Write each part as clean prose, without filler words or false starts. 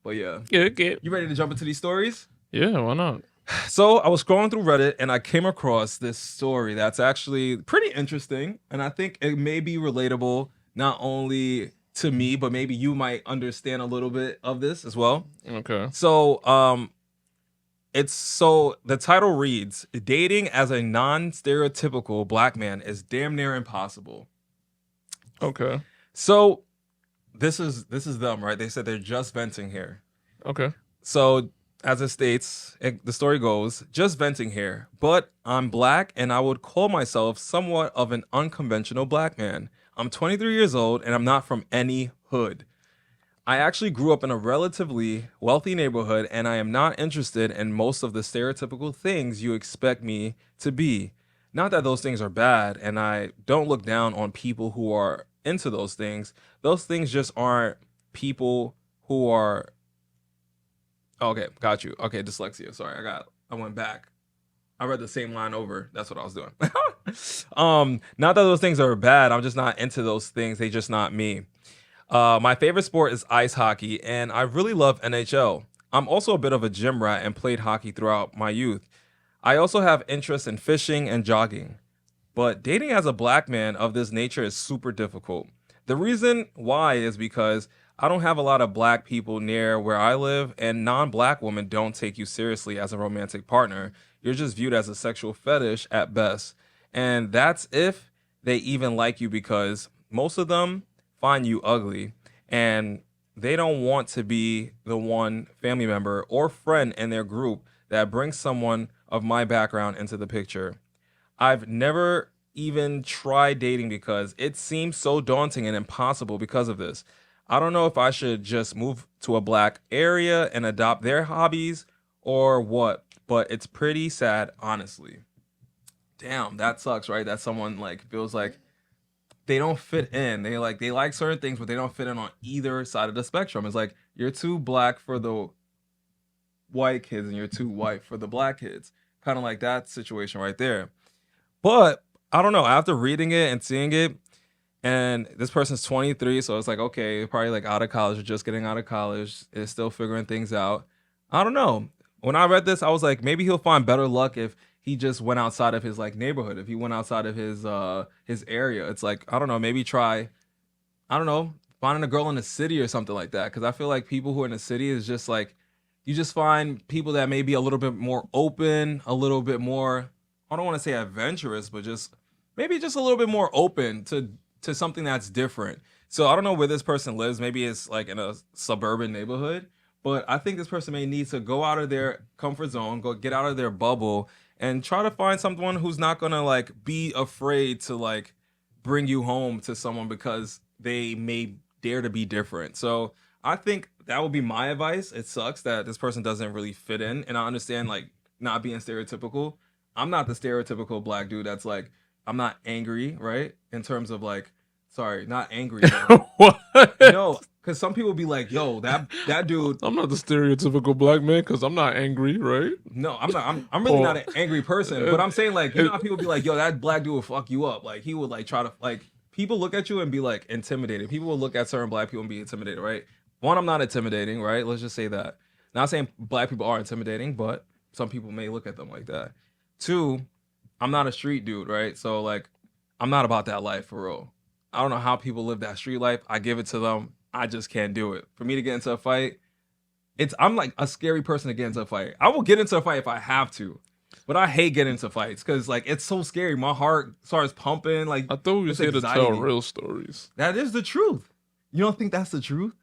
But yeah. Good. You ready to jump into these stories? Yeah, why not? So I was scrolling through Reddit and I came across this story that's actually pretty interesting. And I think it may be relatable not only to me, but maybe you might understand a little bit of this as well. Okay. So the title reads, dating as a non-stereotypical black man is damn near impossible. Okay. So this is them, right? They said they're just venting here. Okay. So as it states, the story goes, just venting here, but I'm black and I would call myself somewhat of an unconventional black man. I'm 23 years old and I'm not from any hood. I actually grew up in a relatively wealthy neighborhood and I am not interested in most of the stereotypical things you expect me to be. Not that those things are bad and I don't look down on people who are into those things. Those things just aren't people who are... Okay, got you. Okay, dyslexia. Sorry, I went back. I read the same line over. That's what I was doing. Not that those things are bad. I'm just not into those things. They just not me. My favorite sport is ice hockey, and I really love NHL. I'm also a bit of a gym rat and played hockey throughout my youth. I also have interest in fishing and jogging. But dating as a black man of this nature is super difficult. The reason why is because I don't have a lot of black people near where I live, and non-black women don't take you seriously as a romantic partner. You're just viewed as a sexual fetish at best. And that's if they even like you, because most of them find you ugly and they don't want to be the one family member or friend in their group that brings someone of my background into the picture. I've never even tried dating because it seems so daunting and impossible because of this. I don't know if I should just move to a black area and adopt their hobbies or what, but it's pretty sad, honestly. Damn, that sucks, right? That someone like feels like they don't fit in. They like certain things, but they don't fit in on either side of the spectrum. It's like you're too black for the white kids and you're too white for the black kids. Kind of like that situation right there. But I don't know. After reading it and seeing it, and this person's 23, so it's like, okay, probably like out of college or just getting out of college, is still figuring things out. I don't know. When I read this, I was like, maybe he'll find better luck if he just went outside of his like neighborhood. If he went outside of his area, it's like, I don't know, maybe try, I don't know, finding a girl in the city or something like that. Because I feel like people who are in the city is just like, you just find people that may be a little bit more open, a little bit more, I don't want to say adventurous, but just maybe just a little bit more open to something that's different. So I don't know where this person lives. Maybe it's like in a suburban neighborhood, but I think this person may need to go out of their comfort zone, go get out of their bubble and try to find someone who's not going to like be afraid to like bring you home to someone because they may dare to be different. So I think that would be my advice. It sucks that this person doesn't really fit in. And I understand like not being stereotypical. I'm not the stereotypical black dude that's like, I'm not angry, right? In terms of like, sorry, not angry. What? No, because some people be like, yo, that dude. I'm not the stereotypical black man because I'm not angry, right? No, I'm not. I'm really not an angry person. But I'm saying like, you know how people be like, yo, that black dude will fuck you up. Like he would like try to like, people look at you and be like intimidated. People will look at certain black people and be intimidated, right? One, I'm not intimidating, right? Let's just say that. Not saying black people are intimidating, but some people may look at them like that. Two, I'm not a street dude, right? So like, I'm not about that life for real. I don't know how people live that street life. I give it to them. I just can't do it. For me to get into a fight, I'm like a scary person to get into a fight. I will get into a fight if I have to, but I hate getting into fights because like it's so scary. My heart starts pumping. Like I thought we was here to tell real stories. That is the truth. You don't think that's the truth?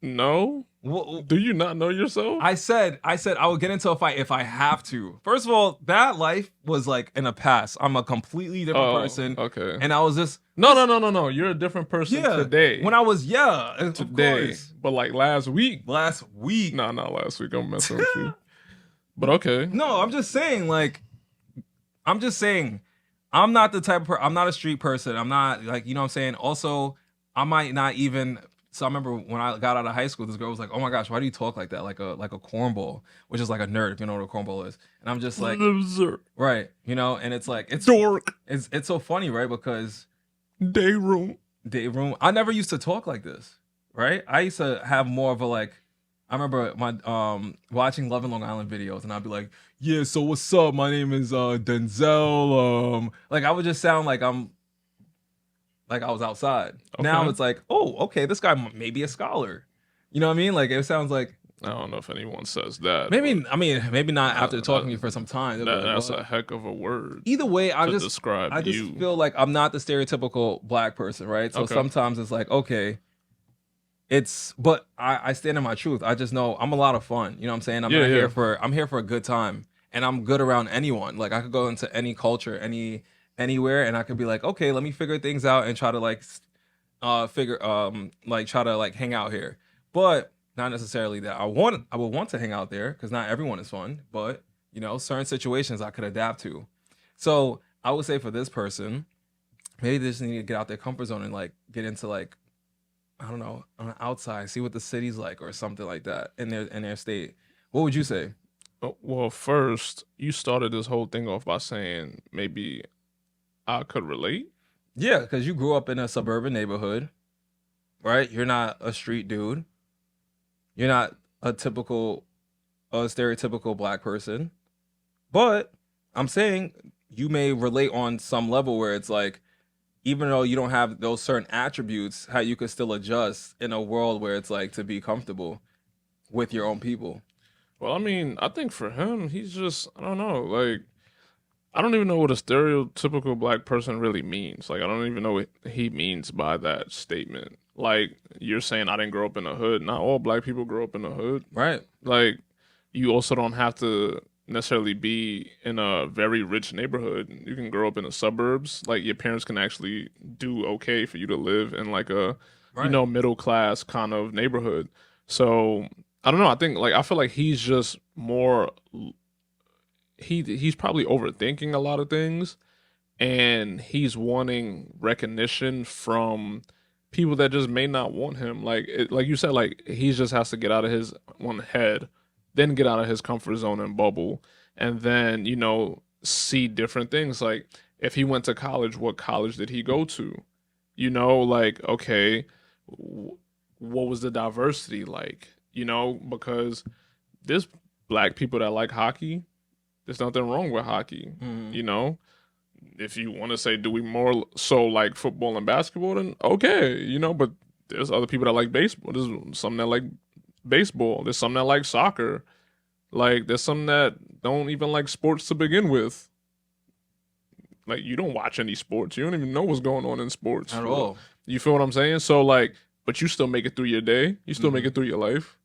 No. Well, do you not know yourself? I said I would get into a fight if I have to. First of all, that life was like in a past. I'm a completely different person. Okay. And I was just no. You're a different person today. When I was today, but like last week. Last week. No, not last week. I'm messing with you. But okay. No, I'm just saying. I'm not the type of I'm not a street person. I'm not like, you know what I'm saying. Also, I might not even. So I remember when I got out of high school, this girl was like, "Oh my gosh, why do you talk like that? Like a cornball," which is like a nerd, if you know what a cornball is. And I'm just like, right, you know. And it's like it's dork. It's so funny, right? Because day room. I never used to talk like this. right? I used to have more of a like. I remember my watching Love and Long Island videos, and I'd be like, "Yeah, so what's up? My name is Denzel." Like I would just sound like I was outside. Now Okay. it's like, oh, okay, this guy may be a scholar. You know what I mean? Like it sounds like I don't know if anyone says that, but maybe. I mean, maybe not after talking to you that, for some time. They'll be that like, that's what? a heck of a word Either way, to describe I just you. feel like I'm not the stereotypical black person, right? So Okay. sometimes it's like, okay, but I stand in my truth. I just know I'm a lot of fun. You know what I'm saying? Yeah, yeah. I'm here for a good time, and I'm good around anyone. Like I could go into any culture, anywhere, and I could be like, okay, let me figure things out and try to like figure like try to like hang out here. But not necessarily that I would want to hang out there because not everyone is fun, but you know, certain situations I could adapt to. So I would say for this person, maybe they just need to get out their comfort zone and like get into like I don't know, on the outside, see what the city's like or something like that in their state. What would you say? Well, first, you started this whole thing off by saying maybe I could relate. Yeah, because you grew up in a suburban neighborhood, right? You're not a street dude. You're not a stereotypical black person. But I'm saying you may relate on some level where it's like, even though you don't have those certain attributes, how you could still adjust in a world where it's like to be comfortable with your own people. Well, I mean, I think for him, he's just, I don't know, like, I don't even know what a stereotypical black person really means. Like, I don't even know what he means by that statement. Like, you're saying I didn't grow up in the hood. Not all black people grow up in the hood. Right. Like, you also don't have to necessarily be in a very rich neighborhood. You can grow up in the suburbs. Like, your parents can actually do okay for you to live in, like, a, Right. middle class kind of neighborhood. So, I don't know. I think, like, I feel like he's just more he's probably overthinking a lot of things, and he's wanting recognition from people that just may not want him. Like you said, like he just has to get out of his one head, then get out of his comfort zone and bubble, and then see different things. Like if he went to college, what college did he go to? Like okay, what was the diversity like? Because there's black people that like hockey. There's nothing wrong with hockey. Mhm. If you want to say, do we more so like football and basketball, then okay, but there's other people that like baseball. There's some that like baseball. There's some that like soccer. Like there's some that don't even like sports to begin with. Like you don't watch any sports. You don't even know what's going on in sports. At all. You feel what I'm saying? So like, but you still make it through your day. You still make it through your life.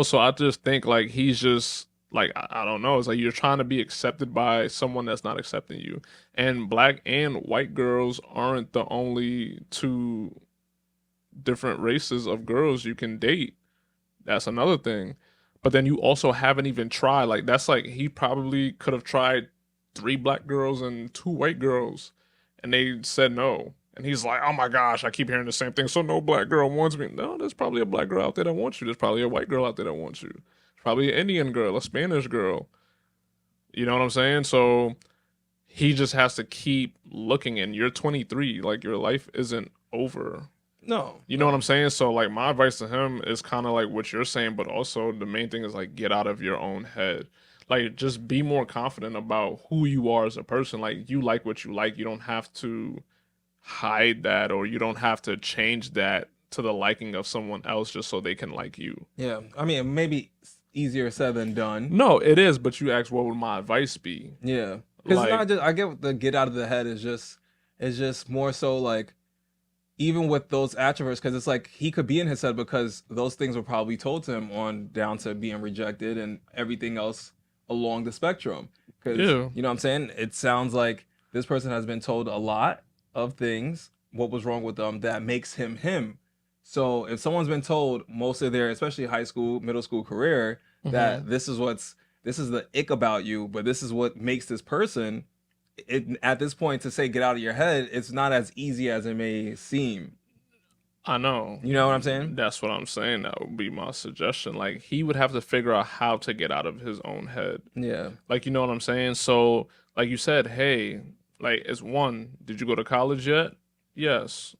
So I just think like he's just like I don't know. It's like you're trying to be accepted by someone that's not accepting you. And black and white girls aren't the only two different races of girls you can date. That's another thing. But then you also haven't even tried. Like that's like he probably could have tried 3 black girls and 2 white girls, and they said no. And he's like, oh my gosh, I keep hearing the same thing. So no black girl wants me. No, there's probably a black girl out there that wants you. There's probably a white girl out there that wants you. There's probably an Indian girl, a Spanish girl. You know what I'm saying? So he just has to keep looking. And you're 23. Like your life isn't over. No. You know what I'm saying? So like my advice to him is kind of like what you're saying, but also the main thing is like get out of your own head. Like just be more confident about who you are as a person. Like you like what you like. You don't have to hide that, or you don't have to change that to the liking of someone else just so they can like you. Yeah. I mean, maybe easier said than done. No, it is, but you asked what would my advice be? Yeah. Because Like, it's not just I get what the get out of the head is just more so like even with those attributes, because it's like he could be in his head because those things were probably told to him on down to being rejected and everything else along the spectrum. Because yeah. you know what I'm saying? It sounds like this person has been told a lot of things, what was wrong with them that makes him him. So if someone's been told most of their, especially high school, middle school career, that this is the ick about you, but this is what makes this person. At this point, to say get out of your head, it's not as easy as it may seem. I know. You know what I'm saying? That's what I'm saying. That would be my suggestion. Like he would have to figure out how to get out of his own head. Yeah. Like you know what I'm saying? So like you said, hey, like it's one, did you go to college yet? Yes.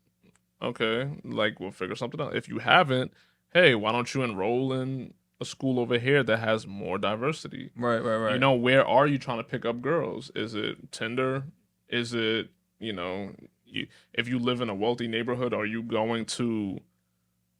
Okay, like we'll figure something out. If you haven't, hey, why don't you enroll in a school over here that has more diversity? Right, right, You right. know, where are you trying to pick up girls? Is it Tinder? Is it, you know, if you live in a wealthy neighborhood, are you going to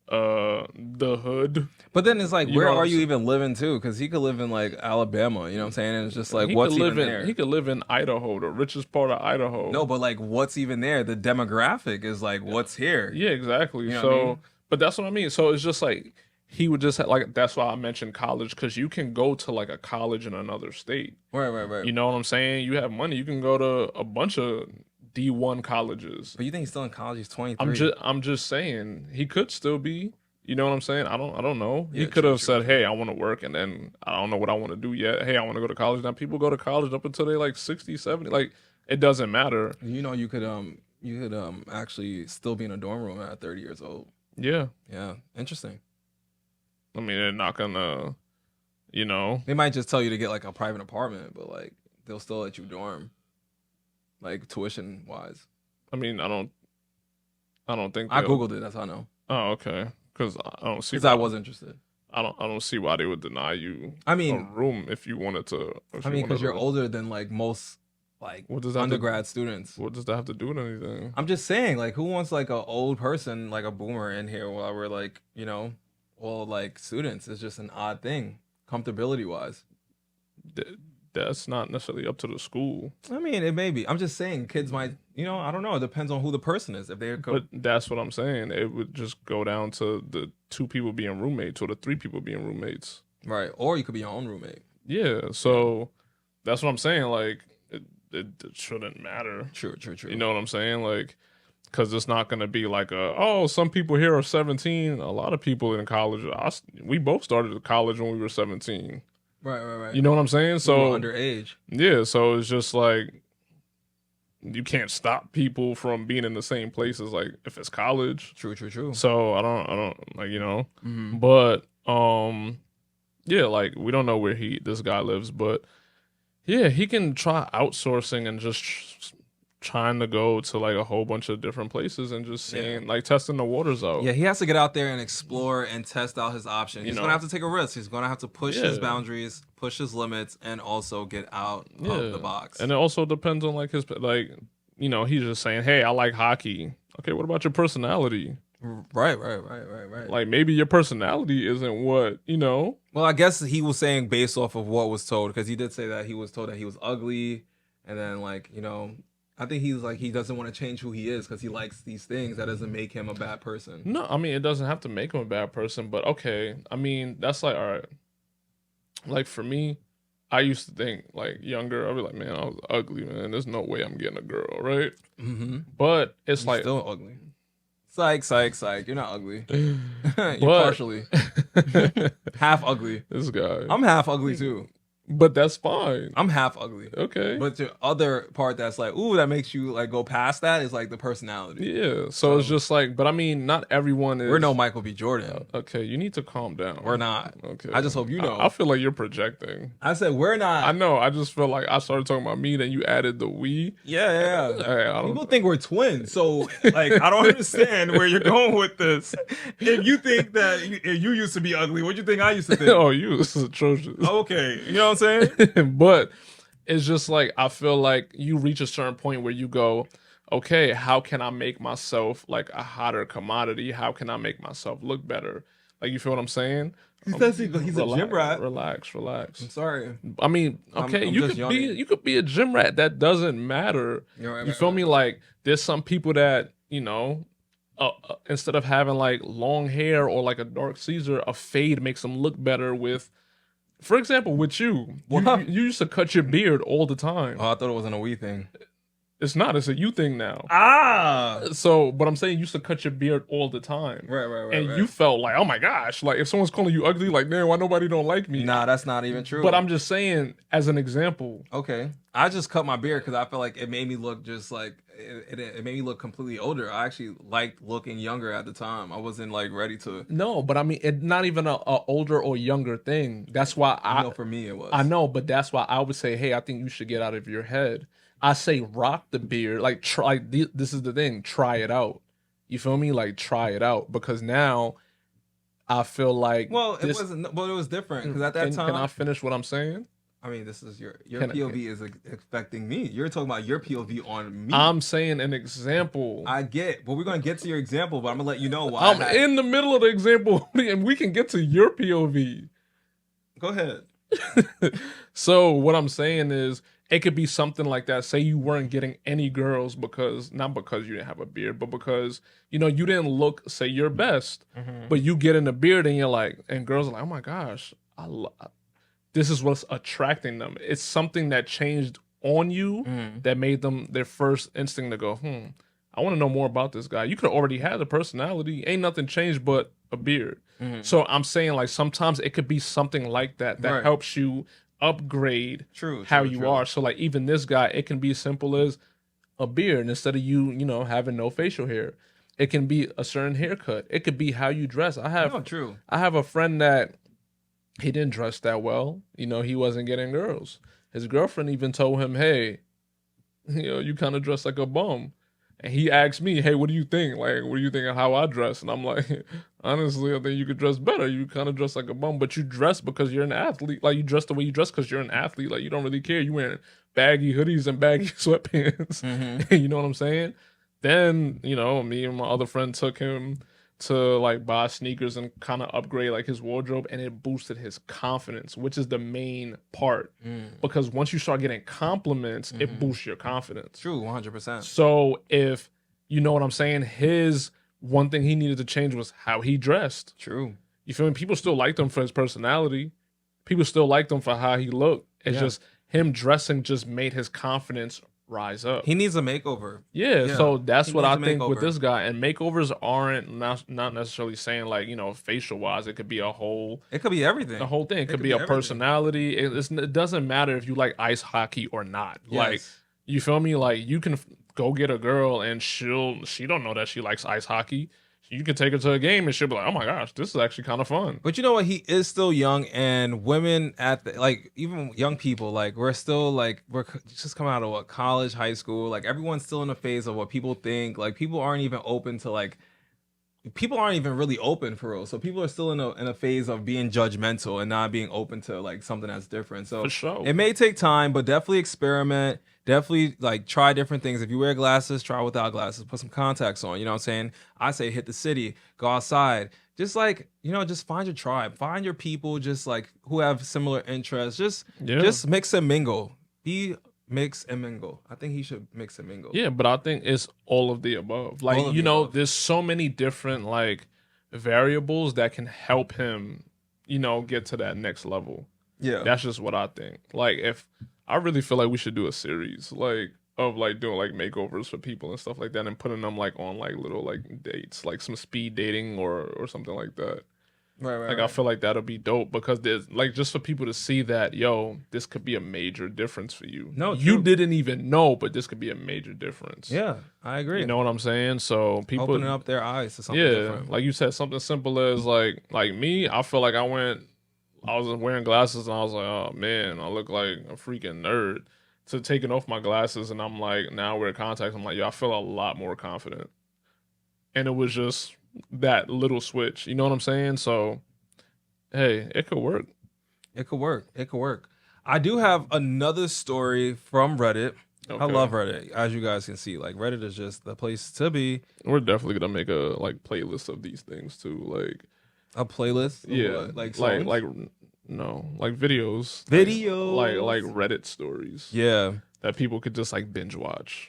the hood? But then it's like, You know where what are I'm you saying? even living too? Because he could live in like Alabama, you know what I'm saying? And it's just like, what's even He there? could live in Idaho, the richest part of No, Idaho. but like, what's even there? The demographic is like, what's here? Yeah, exactly. You know what I So, mean? but that's what I mean. So it's just like he would just have, like that's why I mentioned college because you can go to like a college in another state. Right, right, right. You know what I'm saying? You have money, you can go to a bunch of D1 colleges. But you think he's still in college? He's 23. I'm just saying he could still be. You know what I'm saying? I don't know. He Yeah, could true, have true, said, true. "Hey, I want to work," and then I don't know what I want to do yet. Hey, I want to go to college. Now people go to college up until they like 60, 70. Like it doesn't matter. You know, you could actually still be in a dorm room at 30 years old. Yeah. Yeah, interesting. I mean, they're not gonna, you know. They might just tell you to get like a private apartment, but like they'll still let you dorm, like tuition wise. I mean, I don't think I they'll. googled it. That's how I know. Oh, okay. Because I don't see Because I why. was interested. I don't see why they would deny you I a mean, room if you wanted to. If I you mean, wanted because you're to. older than like most like What does that have to, undergrad students. what does that have to do with anything? I'm just saying, like, who wants like a old person, like a boomer, in here while we're like, you know, all like students? It's just an odd thing, comfortability wise. Th- That's not necessarily up to the school. I mean, it may be. I'm just saying, kids might, you know, I don't know. It depends on who the person is. If they're But that's what I'm saying. It would just go down to the two people being roommates or the three people being roommates. right, or you could be your own roommate. Yeah. So that's what I'm saying. Like, it shouldn't matter. True, true, true. You know what I'm saying? Like, because it's not going to be like oh, some people here are 17. A lot of people in college, we both started college when we were 17. Right, right, right. You know what I'm saying? We So, were underage. yeah. So it's just like, you can't stop people from being in the same places, like, if it's college. True, true, true. So I don't like, you know, Mm-hmm. but, yeah, like, we don't know where this guy lives, but yeah, he can try outsourcing and just trying to go to like a whole bunch of different places and just seeing, like, testing the waters out. Yeah, he has to get out there and explore and test out his options. You He's know? gonna have to take a risk. He's gonna have to push his Yeah. boundaries, push his limits, and also get out Yeah. of the box. And it also depends on like his, like, you know, he's just saying, hey, I like hockey. Okay, what about your personality? Right, right, right, right, right. Like, maybe your personality isn't what, you know. Well, I guess he was saying based off of what was told, because he did say that he was told that he was ugly, and then like, you know, I think he's like, he doesn't want to change who he is because he likes these things. That doesn't make him a bad person. No, I mean, it doesn't have to make him a bad person, but okay. I mean, that's like, all right. Like, for me, I used to think, like, younger, I'd be like, man, I was ugly, man. There's no way I'm getting a girl, right? Mm-hmm. But it's You're like, still ugly. Psych, psych, psych. You're not ugly. You're but partially half ugly. this guy. I'm half ugly too. But that's fine. I'm half ugly. Okay. But the other part that's like, ooh, that makes you like go past that is like the personality. Yeah. So it's just like, but I mean, not everyone is. We're no Michael B. Jordan. Okay, you need to calm down. We're not. Okay. I just hope you know. I feel like you're projecting. I said we're not. I know. I just feel like I started talking about me, then you added the we. Yeah, yeah. Hey, I People don't. think we're twins, so like I don't understand where you're going with this. If you think that you used to be ugly, what do you think I used to think? Oh, you. This is atrocious. Okay, you know what I'm saying? But it's just like, I feel like you reach a certain point where you go, okay, how can I make myself like a hotter commodity? How can I make myself look better? Like, you feel what I'm saying? He says he's a gym rat. Relax. I'm sorry. I mean, okay, I'm you just could yawning. you could be a gym rat. That doesn't matter. You're right, You right, feel right. me? Like, there's some people that, you know, instead of having like long hair or like a dark Caesar, a fade makes them look better with. For example, with you, What? you used to cut your beard all the time. Oh, I thought it wasn't a we thing. It's not. It's a you thing now. Ah, So, but I'm saying you used to cut your beard all the time. right. And you felt like, oh my gosh, like if someone's calling you ugly, like, man, why nobody don't like me? Nah, that's not even true. But I'm just saying, as an example. okay. I just cut my beard because I felt like it made me look just like it made me look completely older. I actually liked looking younger at the time. I wasn't like ready to. No, but I mean, it's not even a older or younger thing. That's why I know for me it was. I know, but that's why I would say, hey, I think you should get out of your head. I say rock the beard, like try. This is the thing, try it out. You feel me? Like try it out because now I feel like Well, it this. wasn't. Well, it was different because at that Can I time, finish what I'm saying? I mean, this is your Can POV is affecting me. You're talking about your POV on me. I'm saying an example. I get, but we're gonna get to your example. But I'm gonna let you know why. I'm in the middle of the example, and we can get to your POV. Go ahead. So what I'm saying is, it could be something like that. Say you weren't getting any girls because not because you didn't have a beard, but because you didn't look say your best. But you get in a beard and you're like, and girls are like, oh my gosh, this is what's attracting them. It's something that changed on you that made them their first instinct to go, I want to know more about this guy. You could have already had the personality. Ain't nothing changed but a beard. So I'm saying like sometimes it could be something like that Right. helps you upgrade how you are. So like even this guy, it can be as simple as a beard instead of you having no facial hair. It can be a certain haircut. It could be how you dress. I have a friend that he didn't dress that well. He wasn't getting girls. His girlfriend even told him, hey, you kind of dress like a bum. And he asked me, hey, what do you think? Like, what do you think of how I dress? And I'm like, honestly, I think you could dress better. You kind of dress like a bum, but you dress because you're an athlete. Like, you dress the way you dress because you're an athlete. Like, you don't really care. You wearing baggy hoodies and baggy sweatpants. You know what I'm saying? Then, me and my other friend took him to like buy sneakers and kind of upgrade like his wardrobe, and it boosted his confidence, which is the main part. Because once you start getting compliments, it boosts your confidence. True, 100%. So if you know what I'm saying, his one thing he needed to change was how he dressed. True. You feel me? People still liked him for his personality. People still liked him for how he looked. It's just him dressing just made his confidence rise up. He needs a makeover. Yeah, so that's what I think with this guy. And makeovers aren't not necessarily saying like, facial wise. It could be a whole. It could be everything. The whole thing. It could be a personality. It doesn't matter if you like ice hockey or not. Yes. Like, you feel me? Like, you can go get a girl and she don't know that she likes ice hockey. You can take her to a game and she'll be like, oh my gosh, this is actually kind of fun. But you know what? He is still young, and women even young people, like we're still like, we're just coming out of college, high school. Like everyone's still in a phase of what people think. Like people aren't even open to people aren't even really open for real. So people are still in a phase of being judgmental and not being open to like something that's different. So for sure, it may take time, but definitely experiment. Definitely like try different things. If you wear glasses, try without glasses. Put some contacts on. You know what I'm saying? I say hit the city, go outside. Just like, just find your tribe, find your people, just like who have similar interests. Just mix and mingle. Mix and mingle. I think he should mix and mingle. Yeah, but I think it's all of the above. Like, there's so many different like variables that can help him, get to that next level. Yeah. That's just what I think. Like, if I really feel like we should do a series like of like doing like makeovers for people and stuff like that and putting them like on like little like dates, like some speed dating or something like that. Right. I feel like that'll be dope because there's like just for people to see that, this could be a major difference for you. No, you didn't even know, but this could be a major difference. Yeah, I agree. You know what I'm saying? So people opening up their eyes to something different. Like you said, something simple as like me, I feel like I was wearing glasses and I was like, oh man, I look like a freaking nerd. To taking off my glasses and I'm like, now I wear contacts, I'm like, I feel a lot more confident. And it was just that little switch. You know what I'm saying? So, hey, it could work. It could work. I do have another story from Reddit. Okay. I love Reddit, as you guys can see. Like Reddit is just the place to be. We're definitely gonna make a like playlist of these things too. Like a playlist? Yeah. Like videos. Videos. Like Reddit stories. Yeah. That people could just like binge watch.